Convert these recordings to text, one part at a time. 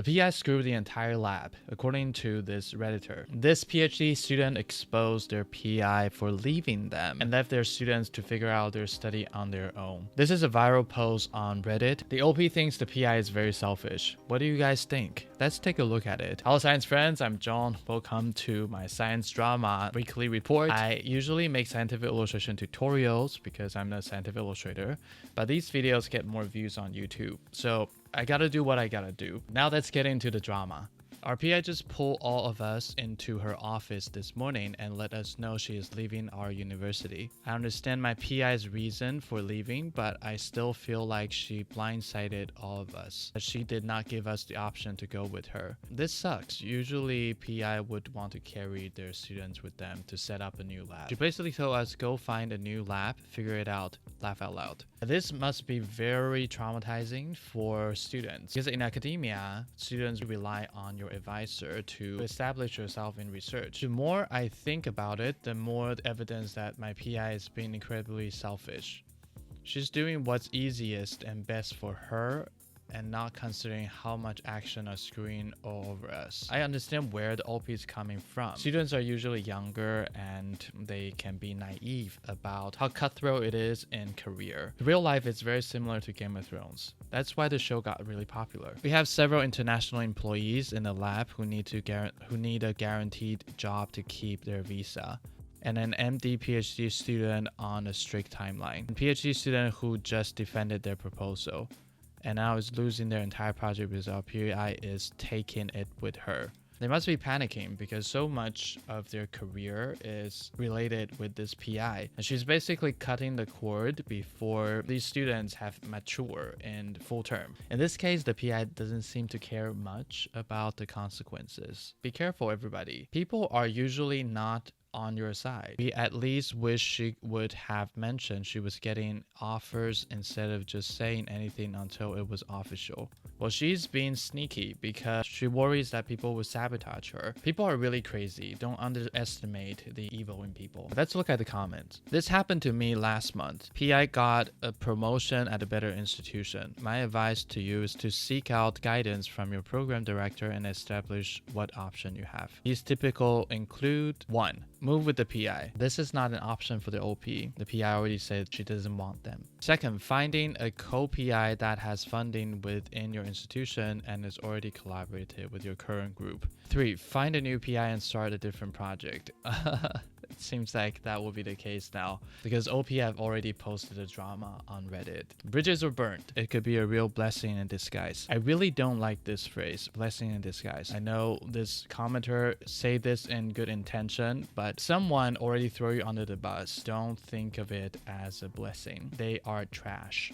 The PI screwed the entire lab, according to this Redditor. This PhD student exposed their PI for leaving them and left their students to figure out their study on their own. This is a viral post on Reddit. The OP thinks the PI is very selfish. What do you guys think? Let's take a look at it. Hello science friends, I'm John. Welcome to my science drama weekly report. I usually make scientific illustration tutorials because I'm a scientific illustrator, but these videos get more views on YouTube. So I gotta do what I gotta do. Now let's get into the drama. Our PI just pulled all of us into her office this morning and let us know she is leaving our university. I understand my PI's reason for leaving, but I still feel like she blindsided all of us. She did not give us the option to go with her. This sucks. Usually PI would want to carry their students with them to set up a new lab. She basically told us go find a new lab, figure it out, laugh out loud. This must be very traumatizing for students because in academia, students rely on your advisor to establish yourself in research. The more I think about it, the more evidence that my PI is being incredibly selfish. She's doing what's easiest and best for her and not considering how much action are screwing all over us. I understand where the OP is coming from. Students are usually younger and they can be naive about how cutthroat it is in career. In real life, it's very similar to Game of Thrones. That's why the show got really popular. We have several international employees in the lab who need a guaranteed job to keep their visa, and an MD PhD student on a strict timeline. A PhD student who just defended their proposal and now is losing their entire project because our PI is taking it with her. They must be panicking because so much of their career is related with this PI. And she's basically cutting the cord before these students have mature in full term. In this case, the PI doesn't seem to care much about the consequences. Be careful, everybody. People are usually not on your side. We at least wish she would have mentioned she was getting offers instead of just saying anything until it was official. Well, she's being sneaky because she worries that people will sabotage her. People are really crazy. Don't underestimate the evil in people. Let's look at the comments. This happened to me last month. PI got a promotion at a better institution. My advice to you is to seek out guidance from your program director and establish what option you have. These typical include 1. Move with the PI. This is not an option for the OP. The PI already said she doesn't want them. 2nd, finding a co-PI that has funding within your institution and is already collaborated with your current group. 3, find a new PI and start a different project. It seems like that will be the case now because OP have already posted a drama on Reddit. Bridges were burnt. It could be a real blessing in disguise. I really don't like this phrase, blessing in disguise. I know this commenter say this in good intention, but someone already throw you under the bus. Don't think of it as a blessing. They are trash.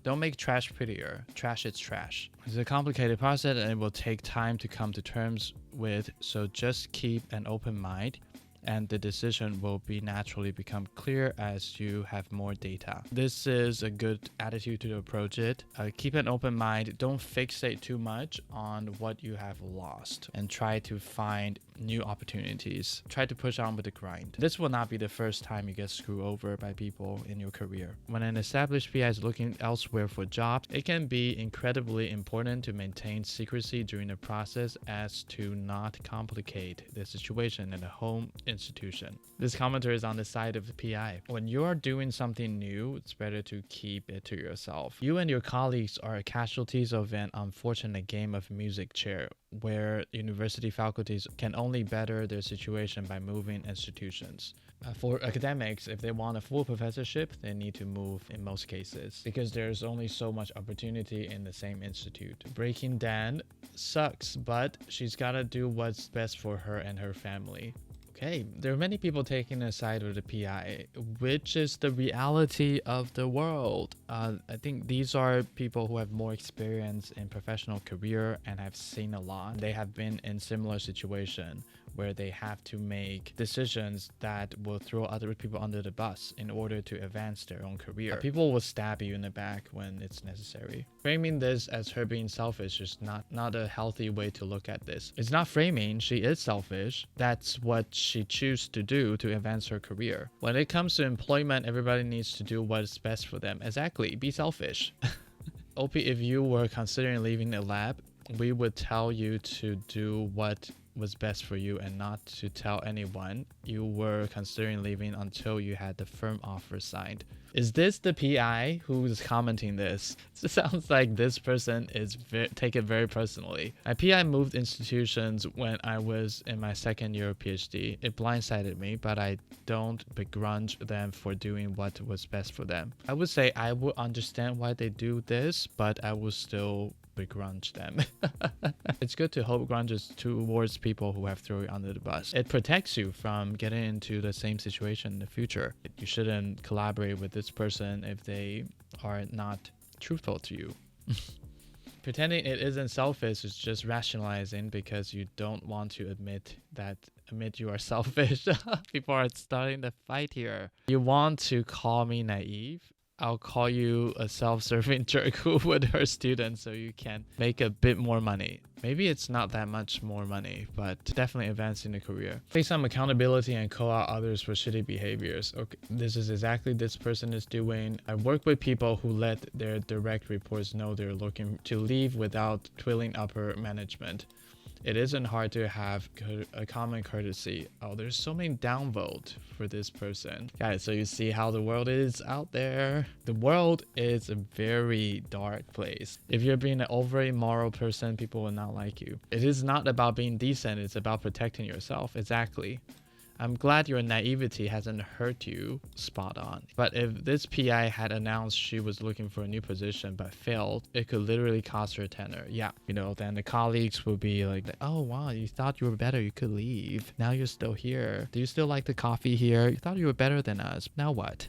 Don't make trash prettier. Trash is trash. It's a complicated process and it will take time to come to terms with, so just keep an open mind and the decision will be naturally become clear as you have more data. This is a good attitude to approach it. Keep an open mind. Don't fixate too much on what you have lost and try to find new opportunities. Try to push on with the grind. This will not be the first time you get screwed over by people in your career. When an established PI is looking elsewhere for jobs, it can be incredibly important to maintain secrecy during the process as to not complicate the situation in a home institution. This commenter is on the side of the PI. When you are doing something new, it's better to keep it to yourself. You and your colleagues are casualties of an unfortunate game of music chair, where university faculties can only better their situation by moving institutions. For academics, if they want a full professorship, they need to move in most cases because there's only so much opportunity in the same institute. Breaking Dan sucks, but she's gotta do what's best for her and her family. Okay, there are many people taking the side of the PI, which is the reality of the world. I think these are people who have more experience in professional career and have seen a lot. They have been in similar situation where they have to make decisions that will throw other people under the bus in order to advance their own career. People will stab you in the back when it's necessary. Framing this as her being selfish is not a healthy way to look at this. It's not framing, she is selfish. That's what she chooses to do to advance her career. When it comes to employment, everybody needs to do what's best for them. Exactly, be selfish. OP, if you were considering leaving the lab, we would tell you to do what was best for you and not to tell anyone you were considering leaving until you had the firm offer signed. Is this the PI who is commenting this? It sounds like this person is take it very personally. My PI moved institutions when I was in my second year of PhD. It blindsided me, but I don't begrudge them for doing what was best for them. I would say I would understand why they do this, but I would still begrudge them. It's good to hold grudges towards people who have thrown you under the bus. It protects you from getting into the same situation in the future. You shouldn't collaborate with this person if they are not truthful to you. Pretending it isn't selfish is just rationalizing because you don't want to admit you are selfish. People are starting the fight here. You want to call me naive? I'll call you a self-serving jerk who would hurt students so you can make a bit more money. Maybe it's not that much more money, but definitely advancing the career. Take some accountability and call out others for shitty behaviors. Okay, this is exactly this person is doing. I work with people who let their direct reports know they're looking to leave without twirling upper management. It isn't hard to have a common courtesy. Oh, there's so many downvote for this person. Guys, so you see how the world is out there. The world is a very dark place. If you're being an overly moral person, people will not like you. It is not about being decent. It's about protecting yourself. Exactly. I'm glad your naivety hasn't hurt you spot on. But if this PI had announced she was looking for a new position but failed, it could literally cost her tenure. Yeah, then the colleagues would be like, oh wow, you thought you were better, you could leave. Now you're still here. Do you still like the coffee here? You thought you were better than us. Now what?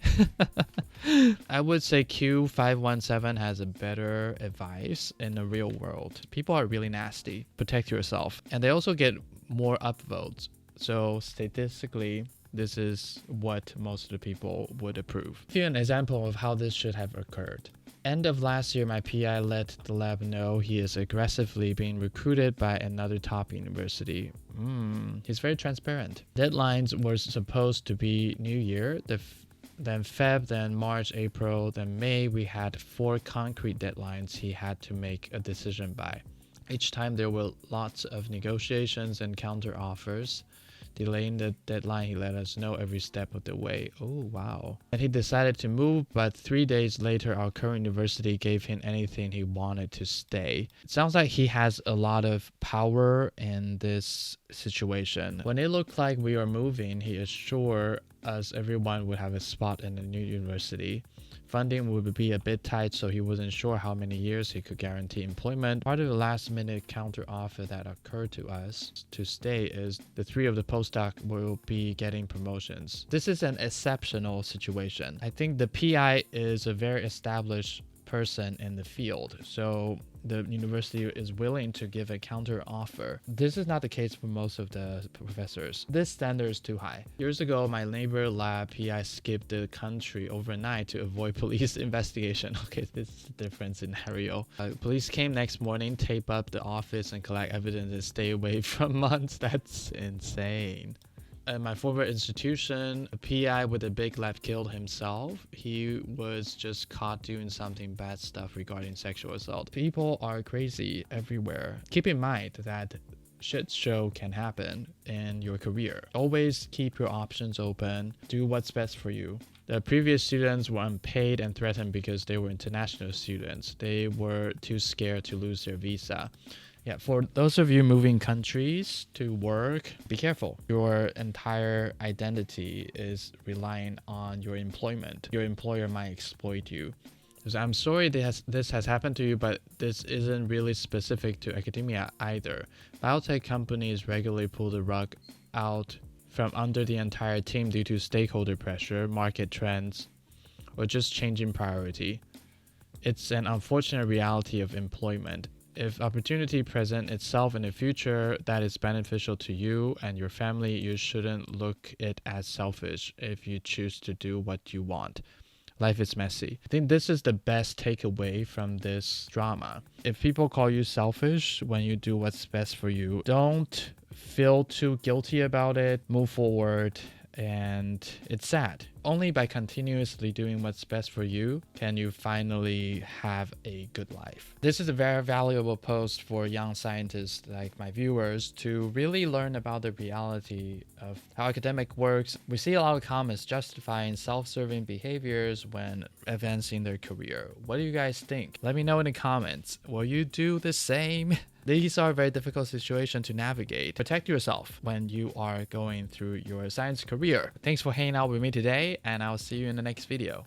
I would say Q517 has a better advice in the real world. People are really nasty. Protect yourself. And they also get more upvotes. So statistically, this is what most of the people would approve. Here an example of how this should have occurred. End of last year, my PI let the lab know he is aggressively being recruited by another top university. He's very transparent. Deadlines were supposed to be New Year, then Feb, then March, April, then May. We had 4 concrete deadlines he had to make a decision by. Each time there were lots of negotiations and counter offers. Delaying the deadline, he let us know every step of the way. Oh, wow. And he decided to move, but 3 days later, our current university gave him anything he wanted to stay. It sounds like he has a lot of power in this situation. When it looked like we were moving, he assured us everyone would have a spot in the new university. Funding would be a bit tight, so he wasn't sure how many years he could guarantee employment. Part of the last-minute counter-offer that occurred to us to stay is the 3 of the postdoc will be getting promotions. This is an exceptional situation. I think the PI is a very established person in the field, so the university is willing to give a counter offer. This is not the case for most of the professors. This standard is too high. Years ago, my neighbor lab PI skipped the country overnight to avoid police investigation. Okay, this is a different scenario. Police came next morning, tape up the office and collect evidence and stay away from months. That's insane. At my former institution, a PI with a big lab killed himself. He was just caught doing something bad stuff regarding sexual assault. People are crazy everywhere. Keep in mind that shit show can happen in your career. Always keep your options open. Do what's best for you. The previous students were unpaid and threatened because they were international students. They were too scared to lose their visa. Yeah, for those of you moving countries to work, be careful. Your entire identity is relying on your employment. Your employer might exploit you. So I'm sorry this has happened to you, but this isn't really specific to academia either. Biotech companies regularly pull the rug out from under the entire team due to stakeholder pressure, market trends, or just changing priority. It's an unfortunate reality of employment. If opportunity presents itself in the future that is beneficial to you and your family, you shouldn't look it as selfish if you choose to do what you want. Life is messy. I think this is the best takeaway from this drama. If people call you selfish when you do what's best for you, don't feel too guilty about it. Move forward and it's sad. Only by continuously doing what's best for you can you finally have a good life. This is a very valuable post for young scientists like my viewers to really learn about the reality of how academic works. We see a lot of comments justifying self-serving behaviors when advancing their career. What do you guys think? Let me know in the comments. Will you do the same? These are very difficult situations to navigate. Protect yourself when you are going through your science career. Thanks for hanging out with me today, and I'll see you in the next video.